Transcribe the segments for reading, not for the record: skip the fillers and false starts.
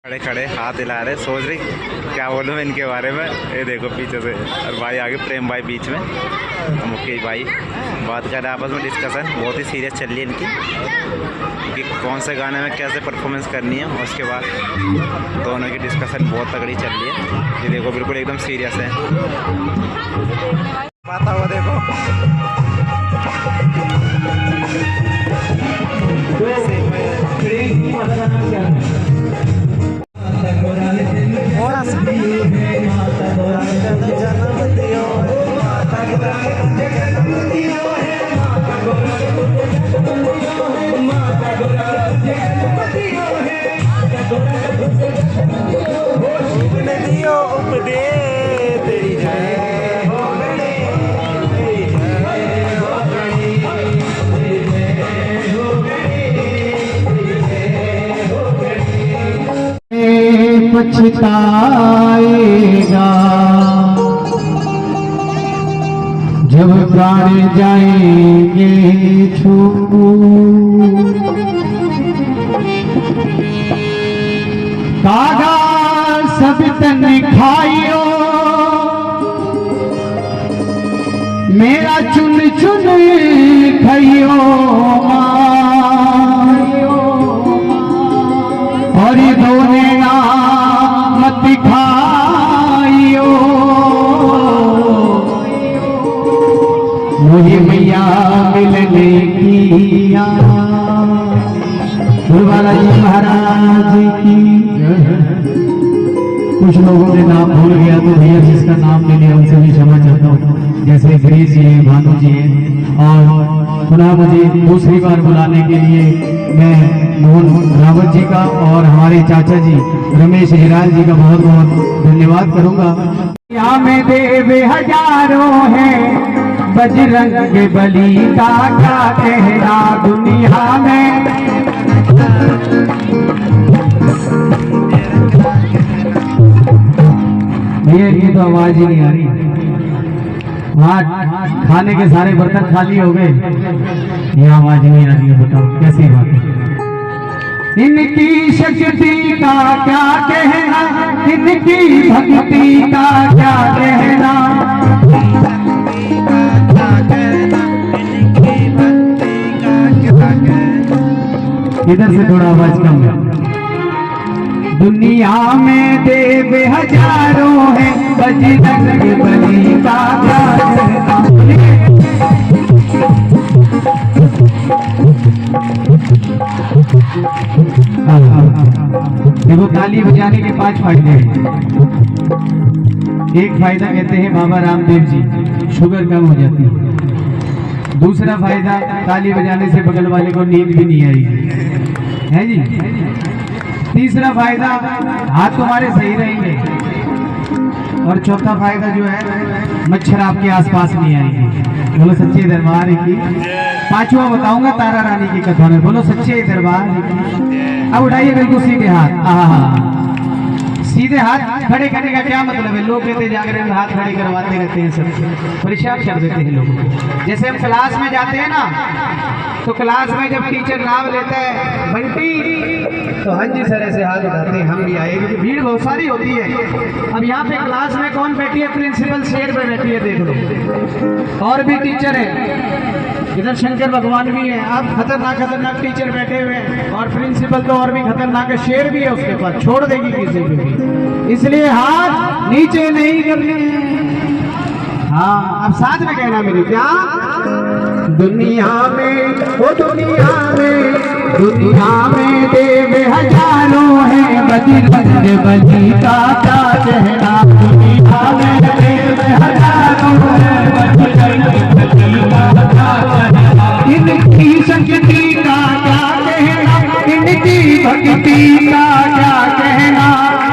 खड़े खड़े हाथ हिला रहे, सोच रही क्या बोलूँ मैं इनके बारे में। ये देखो पीछे से, और भाई आगे प्रेम भाई बीच में, मुकेश भाई बात कर रहे हैं आपस में। डिस्कशन बहुत ही सीरियस चल रही है इनकी कि कौन से गाने में कैसे परफॉर्मेंस करनी है। और उसके बाद दोनों की डिस्कशन बहुत तगड़ी चल रही है। ये देखो बिल्कुल एकदम सीरियस है। बात हुआ देखो पछताएगा जब प्राण जाएंगे छूट। कागा सब तन खाइयो मेरा चुन चुन खाइयो और ये दोने ना मत खाइयो मुझे मैया मिलने की गुरुवाला जी महाराज की। कुछ लोगों ने नाम भूल गया तो भैया जिसका नाम ले लिया उनसे भी क्षमा चाहता हूँ, जैसे गिरीश जी है, भानु जी है। और पुनः मुझे दूसरी बार बुलाने के लिए मैं मोहन रावत जी का और हमारे चाचा जी रमेश हिराल जी का बहुत बहुत धन्यवाद करूंगा। यहाँ में देव हजारों हैं, बजरंग बली का क्या कहना दुनिया में। ये तो आवाज ही नहीं आ रही। वहाँ खाने के सारे बर्तन खाली हो गए, ये आवाज नहीं आ रही है। बताओ कैसी बात है। इनकी शक्ति का क्या कहना, इनकी भक्ति का क्या कहना। इधर से थोड़ा आवाज कम है। दुनिया में देव हजारों हैं, बजरंग बली का क्या कहना। देखो ताली बजाने के 5 फायदे हैं। एक फायदा कहते हैं बाबा रामदेव जी, शुगर कम हो जाती है। दूसरा फायदा ताली बजाने से बगल वाले को नींद भी नहीं आएगी, है जी। तीसरा फायदा हाथ तुम्हारे सही रहेंगे। और चौथा फायदा जो है मच्छर आपके आसपास नहीं आएंगे। बोलो सच्चे दरबार की। पांचवा बताऊंगा तारा रानी की कथा में। बोलो सच्चे दरबार की। अब उठाइए बिल्कुल सीधे हाथ। सीधे हाथ खड़े करने का क्या मतलब है? लोग कहते जागरण में हाथ खड़े करवाते रहते हैं, सबसे परेशान कर देते हैं लोगों को। जैसे हम क्लास में जाते हैं ना, तो क्लास में जब टीचर नाम लेता है बंटी, तो हाँ जी सर ऐसे हाथ उठाते हैं, हम भी आए, क्योंकि भीड़ बहुत सारी होती है। अब यहाँ पे क्लास में कौन बैठी है? प्रिंसिपल शेर पे बैठी है, देख लो। और भी टीचर है, इधर शंकर भगवान भी है। अब खतरनाक खतरनाक टीचर बैठे हुए हैं, और प्रिंसिपल तो और भी खतरनाक है, शेर भी है उसके पास, छोड़ देगी किसी को भी। इसलिए हाथ नीचे नहीं करने। हाँ अब साथ में कहना मेरे, क्या दुनिया में, ओ दुनिया में, दुनिया में देव हजारों हैं, बजरंग बली का क्या कहना। दुनिया में देव हजारों हैं, बजरंग बली का क्या कहना। इनकी शक्ति का क्या कहना, इनकी भक्ति का क्या कहना।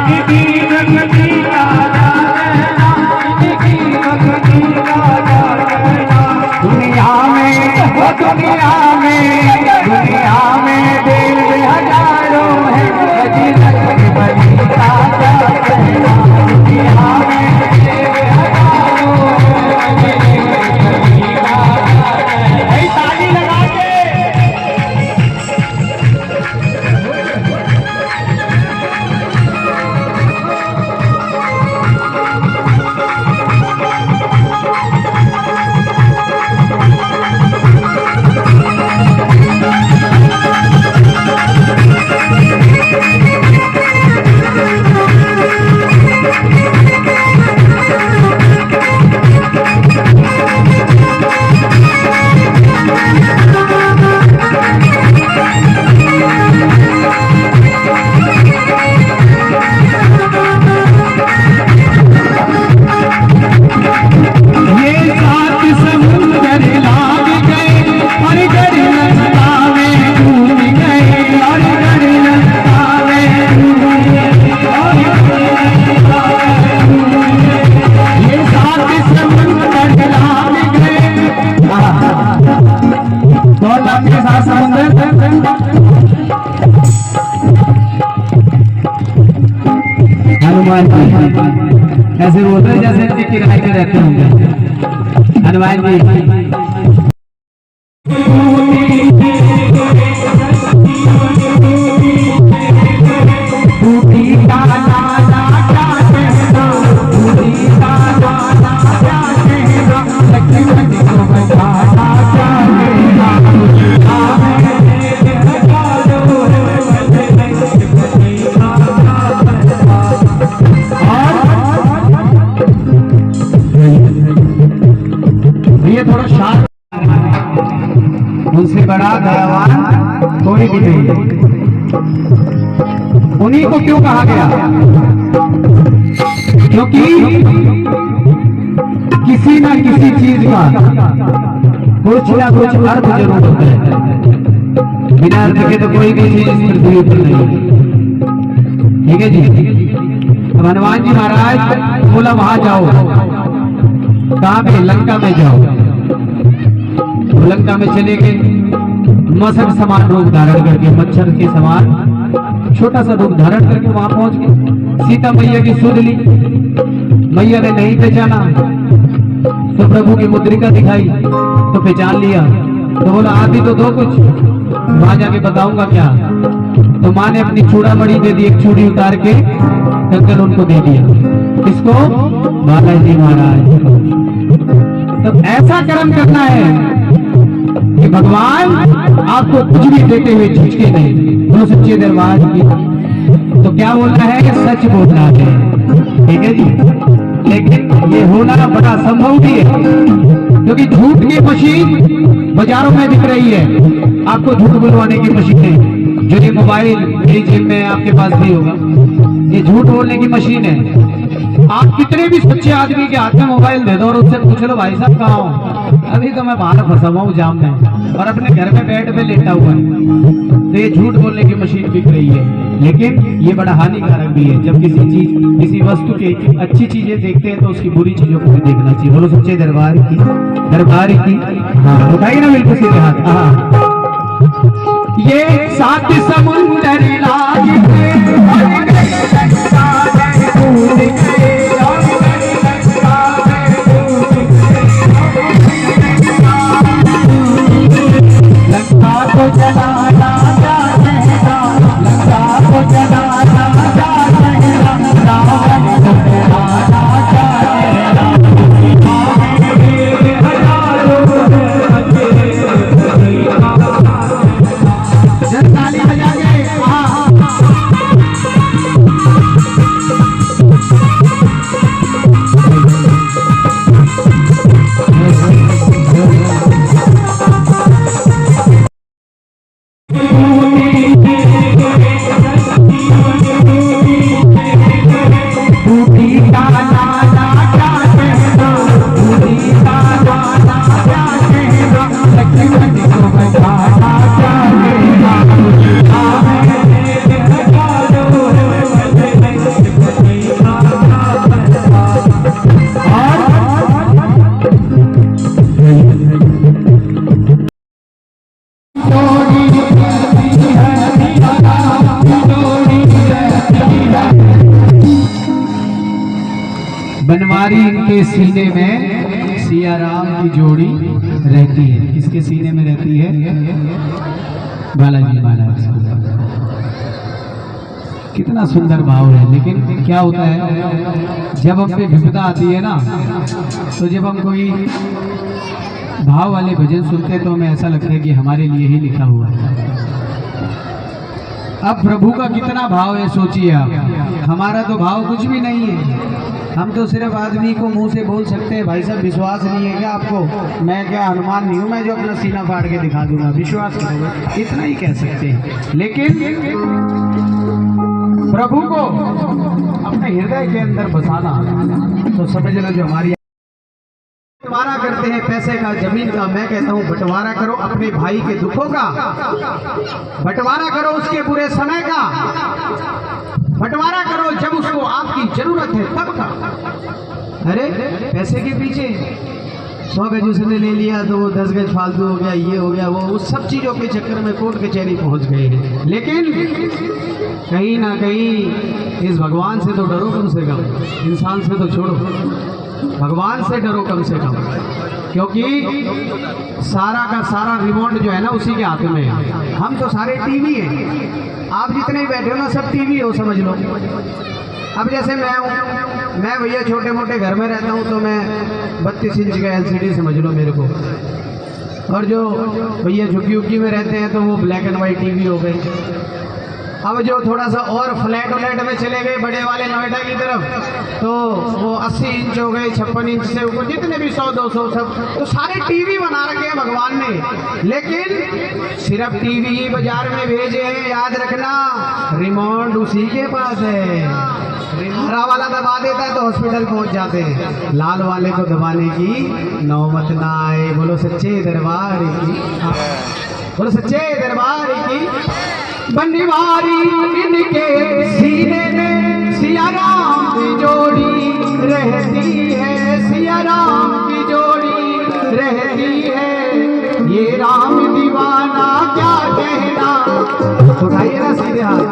इनकी भक्ति का क्या कहना, इनकी भक्ति का क्या कहना। दुनिया में, दुनिया में, दुनिया में देव हजारों हैं, बजरंग बली का क्या कहना। दुनिया में देव हजारों हैं, बजरंग बली का क्या कहना। ताली लगा के हनुमान जी ऐसे बोलते हैं जैसे इनके किराए पे रहते होंगे। हनुमान जी थोड़ा शांत, उनसे बड़ा दयावान कोई भी नहीं। उन्हीं को क्यों कहा गया? क्योंकि किसी ना किसी चीज का कुछ ना कुछ अर्थ जरूर होता है। बिना अर्थ के तो कोई भी चीज इस पृथ्वी पर नहीं। ठीक है जी। अब हनुमान जी महाराज बोला वहां जाओ, कहां पे? लंका में जाओ। लंका में चले गए, मसक समान रूप धारण करके, मच्छर के समान छोटा सा रूप धारण करके वहां पहुंच गए। सीता मैया की सुध ली, मैया ने नहीं पहचाना तो प्रभु की मुद्रिका दिखाई तो पहचान लिया। तो बोला आदि तो दो कुछ, वहां जाके बताऊंगा क्या। तो माँ ने अपनी चूड़ामणि दे दी, एक चूड़ी उतार के कंकन उनको दे दिया। किसको? बालाजी महाराज को। तो ऐसा कर्म करना है कि भगवान आपको कुछ भी देते हुए झिझके नहीं। बोलो सच्चे दरबार की। तो क्या बोलना है? सच बोलना है। ठीक है जी। लेकिन ये होना बड़ा संभव भी है, क्योंकि झूठ की मशीन बाजारों में दिख रही है। आपको झूठ बुलवाने की मशीन है, जो ये मोबाइल मेरी जेब में आपके पास भी होगा, ये झूठ बोलने की मशीन है। आप कितने भी सच्चे आदमी के हाथ में मोबाइल दे दो और उससे पूछ लो भाई साहब कहाँ हो, अभी तो मैं बाहर फंसा हुआ हूँ जाम में, और अपने घर में बेड पे लेटा हुआ है। तो ये झूठ बोलने की मशीन बिक रही है। लेकिन ये बड़ा हानिकारक भी है। जब किसी चीज, किसी वस्तु के अच्छी चीजें देखते हैं तो उसकी बुरी चीजों को भी देखना चाहिए। बोलो सच्चे दरबार की। दरबार की। हाँ उठाइए ना बिल्कुल सीधे हाथ। हाँ ये सात समुंदर लागे लंका को जलाना चाहते हैं, लंका को जलाना चाहते हैं, रावण को जलाना चाहते हैं। ताली बजा के बनवारी इनके सीने में सिया राम की जोड़ी रहती है। किसके सीने में रहती है? बालाजी महाराज। कितना सुंदर भाव है। लेकिन क्या होता है, जब हम पे विपदा आती है ना, तो जब हम कोई भाव वाले भजन सुनते हैं तो हमें ऐसा लगता है कि हमारे लिए ही लिखा हुआ है। अब प्रभु का कितना भाव है सोचिए आप। हमारा तो भाव कुछ भी नहीं है। हम तो सिर्फ आदमी को मुंह से बोल सकते हैं भाई साहब विश्वास नहीं है क्या आपको? मैं क्या हनुमान नहीं हूं मैं जो अपना सीना फाड़ के दिखा दूंगा, विश्वास करोगे? इतना ही कह सकते हैं। लेकिन प्रभु को अपने हृदय के अंदर बसाना तो समझ लो जो हमारी बंटवारा करते हैं पैसे का, जमीन का। मैं कहता हूं बंटवारा करो अपने भाई के दुखों का, बंटवारा करो उसके बुरे समय का, बंटवारा करो जब उसको आपकी जरूरत है तब का। अरे पैसे के पीछे 100 गज उसने ले लिया तो वो 10 गज फालतू हो गया, ये हो गया, वो उस सब चीज़ों के चक्कर में कोर्ट कचहरी पहुंच गए हैं। लेकिन कहीं ना कहीं इस भगवान से तो डरो कम से कम, इंसान से तो छोड़ो, भगवान से डरो कम से कम, क्योंकि सारा का सारा रिमोट जो है ना उसी के हाथ में है। हम तो सारे टीवी हैं, आप जितने ही बैठे हो ना सब टीवी हो समझ लो। अब जैसे मैं हूँ, मैं भैया छोटे मोटे घर में रहता हूँ तो मैं 32 इंच का LCD समझ लो मेरे को, और जो भैया झुग्गी उग्गी में रहते हैं तो वो ब्लैक एंड वाइट टीवी हो गई। अब जो थोड़ा सा और फ्लैट व्लैट में चले गए बड़े वाले नोएडा की तरफ तो वो 80 इंच हो गए, 56 इंच से ऊपर जितने भी 100-200 सब, तो सारे टीवी बना रखे हैं भगवान ने। लेकिन सिर्फ टीवी ही बाजार में भेजे हैं, याद रखना रिमोट उसी के पास है। हरा वाला दबा देता है तो हॉस्पिटल पहुंच जाते हैं, लाल वाले को दबाने की नौबत ना आए। बोलो सच्चे दरबार की, बोलो सच्चे दरबार की। बनवारी इनके सीने में सिया राम की जोड़ी रहती है, सिया राम की जोड़ी रहती है। ये राम दीवाना क्या कहना, उठाइए ना सीधे हाथ।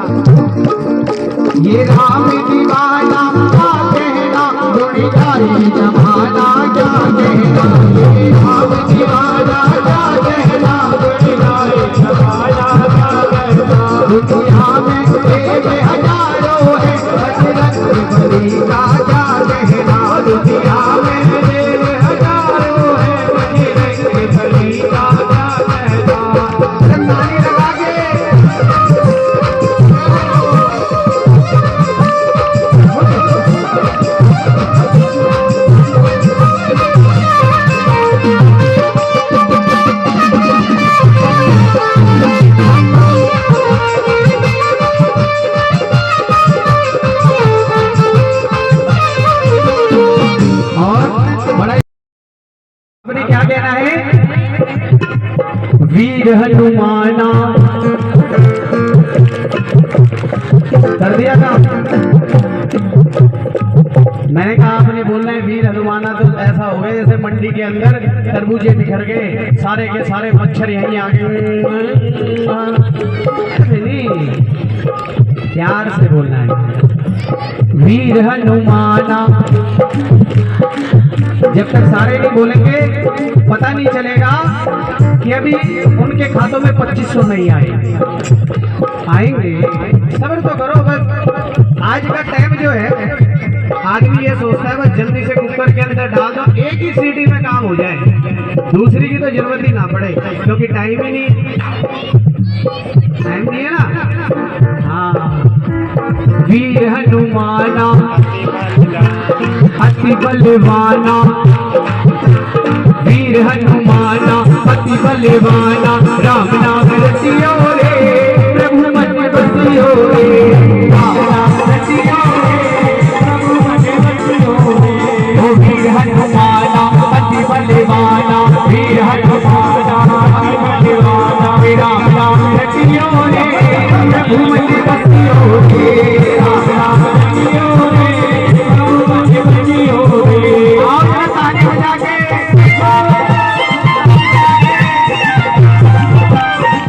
ये राम दीवाना क्या कहना, जोड़ी जाई जमाना क्या कहना। ये राम दीवाना क्या कहना, जोड़ी जाई जमाना क्या कहना। दुनिया में एक हजारों है, बजरंग बली का क्या कहना। दुनिया में एक हजारों है, बजरंग बली का क्या कहना। ताली लगा के क्या कहना है। वीर हनुमाना कर दिया था, मैंने कहा आपने बोलना है वीर हनुमाना, तो ऐसा हो गया जैसे मंडी के अंदर तरबूजे बिखर गए, सारे के सारे मच्छर यहीं आ गए। नहीं, प्यार से बोलना है वीर हनुमाना। जब तक सारे नहीं बोलेंगे पता नहीं चलेगा कि अभी उनके खातों में 2500 नहीं आए, आएंगे। सब्र तो करो बस। आज का टाइम जो है आदमी ये सोचता है बस जल्दी से कुकर के अंदर डाल दो, एक ही सीटी में काम हो जाए, दूसरी की तो जरूरत ही ना पड़े, क्योंकि टाइम ही नहीं, टाइम नहीं है ना। हाँ, वीर हनुमाना अति बलवाना, वीर हनुमाना अति बलवाना, राम